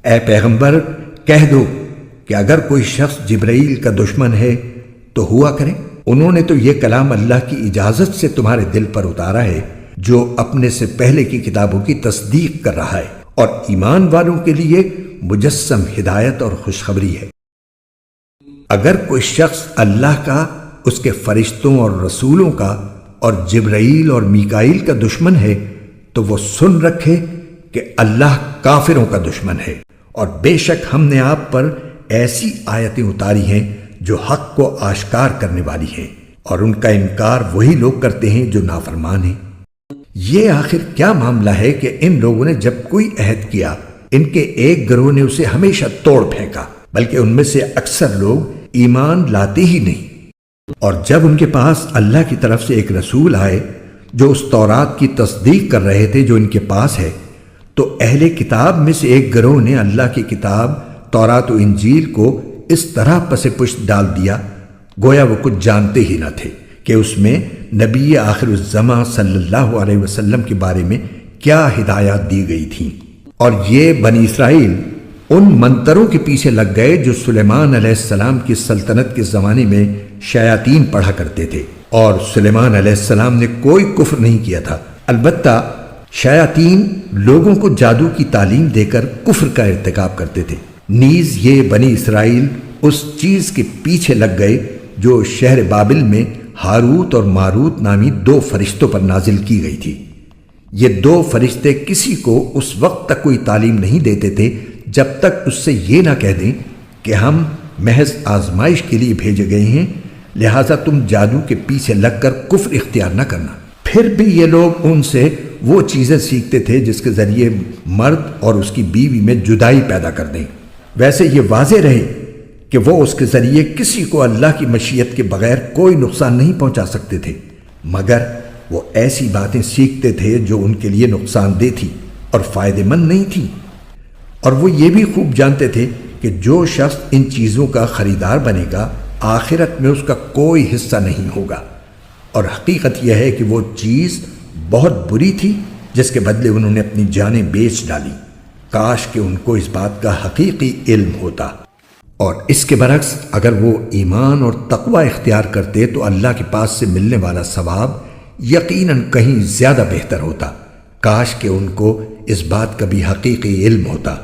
اے پیغمبر کہہ دو کہ اگر کوئی شخص جبرائیل کا دشمن ہے تو ہوا کرے، انہوں نے تو یہ کلام اللہ کی اجازت سے تمہارے دل پر اتارا ہے جو اپنے سے پہلے کی کتابوں کی تصدیق کر رہا ہے، اور ایمان والوں کے لیے مجسم ہدایت اور خوشخبری ہے۔ اگر کوئی شخص اللہ کا، اس کے فرشتوں اور رسولوں کا اور جبرائیل اور میکائیل کا دشمن ہے تو وہ سن رکھے کہ اللہ کافروں کا دشمن ہے، اور بے شک ہم نے آپ پر ایسی آیتیں اتاری ہیں جو حق کو آشکار کرنے والی ہیں، اور ان کا انکار وہی لوگ کرتے ہیں جو نافرمان ہیں۔ یہ آخر کیا معاملہ ہے کہ ان لوگوں نے جب کوئی عہد کیا، ان کے ایک گروہ نے اسے ہمیشہ توڑ پھینکا، بلکہ ان میں سے اکثر لوگ ایمان لاتے ہی نہیں۔ اور جب ان کے پاس اللہ کی طرف سے ایک رسول آئے جو اس تورات کی تصدیق کر رہے تھے جو ان کے پاس ہے، تو اہل کتاب میں سے ایک گروہ نے اللہ کی کتاب تورات و انجیل کو اس طرح پس پشت ڈال دیا گویا وہ کچھ جانتے ہی نہ تھے کہ اس میں نبی آخر الزماں صلی اللہ علیہ وسلم کے بارے میں کیا ہدایات دی گئی تھیں۔ اور یہ بنی اسرائیل ان منتروں کے پیچھے لگ گئے جو سلیمان علیہ السلام کی سلطنت کے زمانے میں شیاطین پڑھا کرتے تھے، اور سلیمان علیہ السلام نے کوئی کفر نہیں کیا تھا، البتہ شیاطین لوگوں کو جادو کی تعلیم دے کر کفر کا ارتکاب کرتے تھے۔ نیز یہ بنی اسرائیل اس چیز کے پیچھے لگ گئے جو شہر بابل میں ہاروت اور ماروت نامی دو فرشتوں پر نازل کی گئی تھی۔ یہ دو فرشتے کسی کو اس وقت تک کوئی تعلیم نہیں دیتے تھے جب تک اس سے یہ نہ کہہ دیں کہ ہم محض آزمائش کے لیے بھیجے گئے ہیں، لہٰذا تم جادو کے پیچھے لگ کر کفر اختیار نہ کرنا۔ پھر بھی یہ لوگ ان سے وہ چیزیں سیکھتے تھے جس کے ذریعے مرد اور اس کی بیوی میں جدائی پیدا کر دیں۔ ویسے یہ واضح رہے کہ وہ اس کے ذریعے کسی کو اللہ کی مشیت کے بغیر کوئی نقصان نہیں پہنچا سکتے تھے، مگر وہ ایسی باتیں سیکھتے تھے جو ان کے لیے نقصان دہ تھی اور فائدہ مند نہیں تھی۔ اور وہ یہ بھی خوب جانتے تھے کہ جو شخص ان چیزوں کا خریدار بنے گا آخرت میں اس کا کوئی حصہ نہیں ہوگا، اور حقیقت یہ ہے کہ وہ چیز بہت بری تھی جس کے بدلے انہوں نے اپنی جانیں بیچ ڈالی۔ کاش کہ ان کو اس بات کا حقیقی علم ہوتا، اور اس کے برعکس اگر وہ ایمان اور تقوی اختیار کرتے تو اللہ کے پاس سے ملنے والا ثواب یقیناً کہیں زیادہ بہتر ہوتا۔ کاش کہ ان کو اس بات کا بھی حقیقی علم ہوتا۔